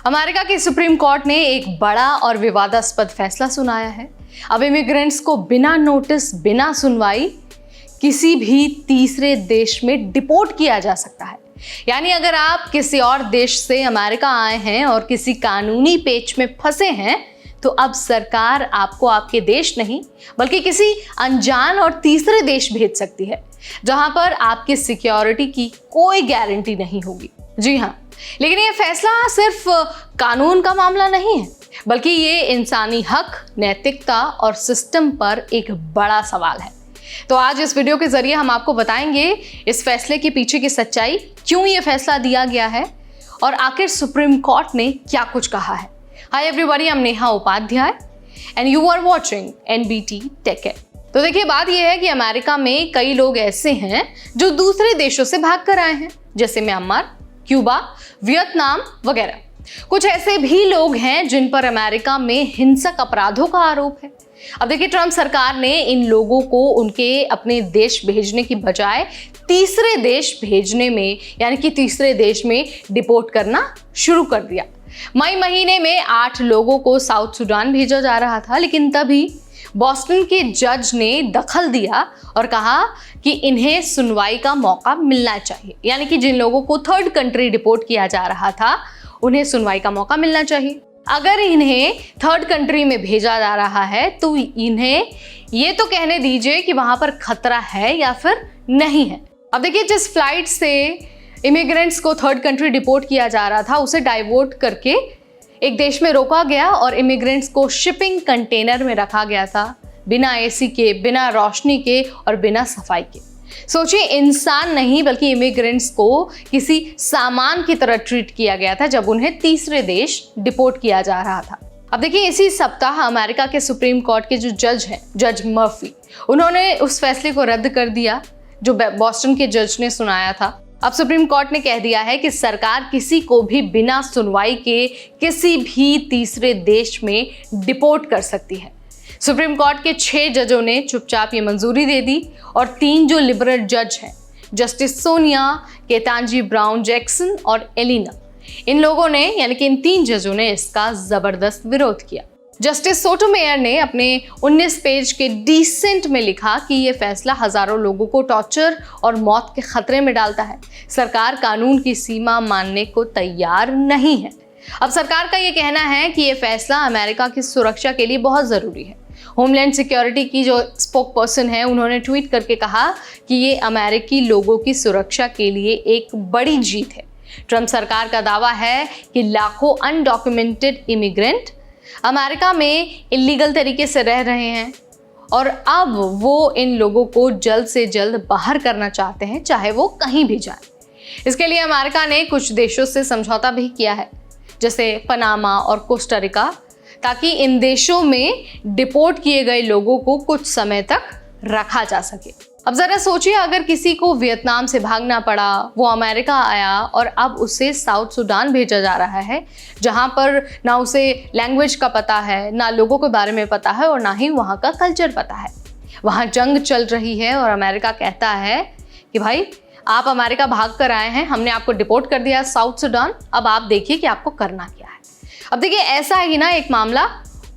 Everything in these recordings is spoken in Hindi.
अमेरिका की सुप्रीम कोर्ट ने एक बड़ा और विवादास्पद फैसला सुनाया है। अब इमिग्रेंट्स को बिना नोटिस, बिना सुनवाई किसी भी तीसरे देश में डिपोर्ट किया जा सकता है। यानी अगर आप किसी और देश से अमेरिका आए हैं और किसी कानूनी पेच में फंसे हैं, तो अब सरकार आपको आपके देश नहीं बल्कि किसी अनजान और तीसरे देश भेज सकती है, जहां पर आपकी सिक्योरिटी की कोई गारंटी नहीं होगी। जी हाँ, लेकिन ये फैसला सिर्फ कानून का मामला नहीं है, बल्कि ये इंसानी हक, नैतिकता और सिस्टम पर एक बड़ा सवाल है। तो आज इस वीडियो के जरिए हम आपको बताएंगे इस फैसले के पीछे की सच्चाई, क्यों ये फैसला दिया गया है और आखिर सुप्रीम कोर्ट ने क्या कुछ कहा है। Hi everybody, I'm Neha Upadhyay and you are watching NBT tech. तो देखिए, बात यह है कि अमेरिका में कई लोग ऐसे हैं जो दूसरे देशों से भाग कर आए हैं, जैसे म्यांमार, क्यूबा, वियतनाम वगैरह। कुछ ऐसे भी लोग हैं जिन पर अमेरिका में हिंसक अपराधों का आरोप है। अब देखिए, ट्रंप सरकार ने इन लोगों को उनके अपने देश भेजने की बजाय तीसरे देश भेजने में, यानी कि तीसरे देश में डिपोर्ट करना शुरू कर दिया। मई महीने में 8 लोगों को साउथ सुडान भेजा जा रहा था, लेकिन तभी बॉस्टन के जज ने दखल दिया और कहा कि इन्हें सुनवाई का मौका मिलना चाहिए। यानी कि जिन लोगों को थर्ड कंट्री डिपोर्ट किया जा रहा था, उन्हें सुनवाई का मौका मिलना चाहिए। अगर इन्हें थर्ड कंट्री में भेजा जा रहा है तो इन्हें ये तो कहने दीजिए कि वहां पर खतरा है या फिर नहीं है। अब देखिए, जिस फ्लाइट से इमिग्रेंट्स को थर्ड कंट्री डिपोर्ट किया जा रहा था, उसे डाइवर्ट करके एक देश में रोका गया और इमिग्रेंट्स को शिपिंग कंटेनर में रखा गया था, बिना एसी के, बिना रोशनी के और बिना सफाई के। सोचिए, इंसान नहीं बल्कि इमिग्रेंट्स को किसी सामान की तरह ट्रीट किया गया था जब उन्हें तीसरे देश डिपोर्ट किया जा रहा था। अब देखिए, इसी सप्ताह अमेरिका के सुप्रीम कोर्ट के जो जज हैं, जज मर्फी, उन्होंने उस फैसले को रद्द कर दिया जो बॉस्टन के जज ने सुनाया था। अब सुप्रीम कोर्ट ने कह दिया है कि सरकार किसी को भी बिना सुनवाई के किसी भी तीसरे देश में डिपोर्ट कर सकती है। सुप्रीम कोर्ट के 6 जजों ने चुपचाप ये मंजूरी दे दी और 3 जो लिबरल जज हैं, जस्टिस सोनिया, केतांजी ब्राउन जैक्सन और एलिना, इन लोगों ने, यानी कि इन 3 जजों ने इसका जबरदस्त विरोध किया। जस्टिस सोटोमेयर ने अपने 19 पेज के डिसेंट में लिखा कि यह फैसला हजारों लोगों को टॉर्चर और मौत के खतरे में डालता है। सरकार कानून की सीमा मानने को तैयार नहीं है। अब सरकार का यह कहना है कि यह फैसला अमेरिका की सुरक्षा के लिए बहुत जरूरी है। होमलैंड सिक्योरिटी की जो स्पोक पर्सन है, उन्होंने ट्वीट करके कहा कि ये अमेरिकी लोगों की सुरक्षा के लिए एक बड़ी जीत है। ट्रंप सरकार का दावा है कि लाखों अनडॉक्यूमेंटेड इमिग्रेंट अमेरिका में इलीगल तरीके से रह रहे हैं और अब वो इन लोगों को जल्द से जल्द बाहर करना चाहते हैं, चाहे वो कहीं भी जाए। इसके लिए अमेरिका ने कुछ देशों से समझौता भी किया है, जैसे पनामा और कोस्टा रिका, ताकि इन देशों में डिपोर्ट किए गए लोगों को कुछ समय तक रखा जा सके। अब जरा सोचिए, अगर किसी को वियतनाम से भागना पड़ा, वो अमेरिका आया और अब उसे साउथ सुडान भेजा जा रहा है, जहां पर ना उसे लैंग्वेज का पता है, ना लोगों के बारे में पता है और ना ही वहां का कल्चर पता है। वहां जंग चल रही है और अमेरिका कहता है कि भाई, आप अमेरिका भाग कर आए हैं, हमने आपको डिपोर्ट कर दिया साउथ सुडान, अब आप देखिए कि आपको करना क्या है। अब देखिए, ऐसा ही ना एक मामला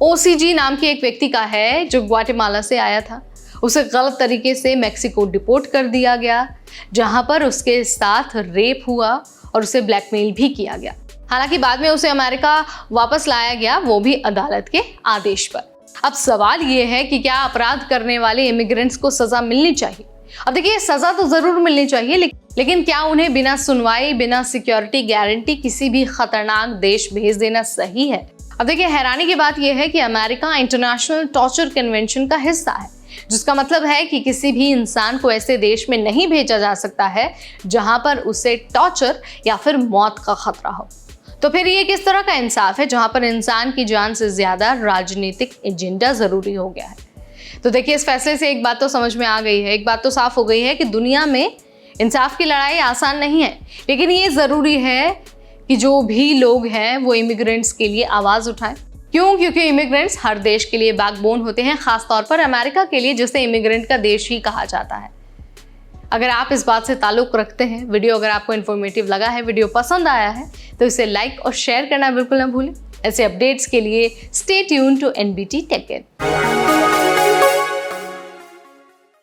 OCG नाम के एक व्यक्ति का है जो ग्वाटेमाला से आया था। उसे गलत तरीके से मेक्सिको डिपोर्ट कर दिया गया, जहां पर उसके साथ रेप हुआ और उसे ब्लैकमेल भी किया गया। हालांकि बाद में उसे अमेरिका वापस लाया गया, वो भी अदालत के आदेश पर। अब सवाल ये है कि क्या अपराध करने वाले इमिग्रेंट्स को सजा मिलनी चाहिए? अब देखिए, सजा तो जरूर मिलनी चाहिए, लेकिन क्या उन्हें बिना सुनवाई, बिना सिक्योरिटी गारंटी किसी भी खतरनाक देश भेज देना सही है? अब देखिए, हैरानी की बात यह है कि अमेरिका इंटरनेशनल टॉर्चर कन्वेंशन का हिस्सा है, जिसका मतलब है कि किसी भी इंसान को ऐसे देश में नहीं भेजा जा सकता है जहां पर उसे टॉर्चर या फिर मौत का खतरा हो। तो फिर ये किस तरह का इंसाफ है जहां पर इंसान की जान से ज्यादा राजनीतिक एजेंडा जरूरी हो गया है? तो देखिए, इस फैसले से एक बात तो समझ में आ गई है, एक बात तो साफ हो गई है कि दुनिया में इंसाफ की लड़ाई आसान नहीं है, लेकिन ये जरूरी है कि जो भी लोग हैं वो इमिग्रेंट्स के लिए आवाज उठाएं। क्यों? क्योंकि इमिग्रेंट्स हर देश के लिए बैकबोन होते हैं, खास तौर पर अमेरिका के लिए, जिसे इमिग्रेंट का देश ही कहा जाता है। अगर आप इस बात से ताल्लुक़ रखते हैं, वीडियो अगर आपको इन्फॉर्मेटिव लगा है, वीडियो पसंद आया है, तो इसे लाइक और शेयर करना बिल्कुल ना भूलें। ऐसे अपडेट्स के लिए stay tune to NBT Tech In।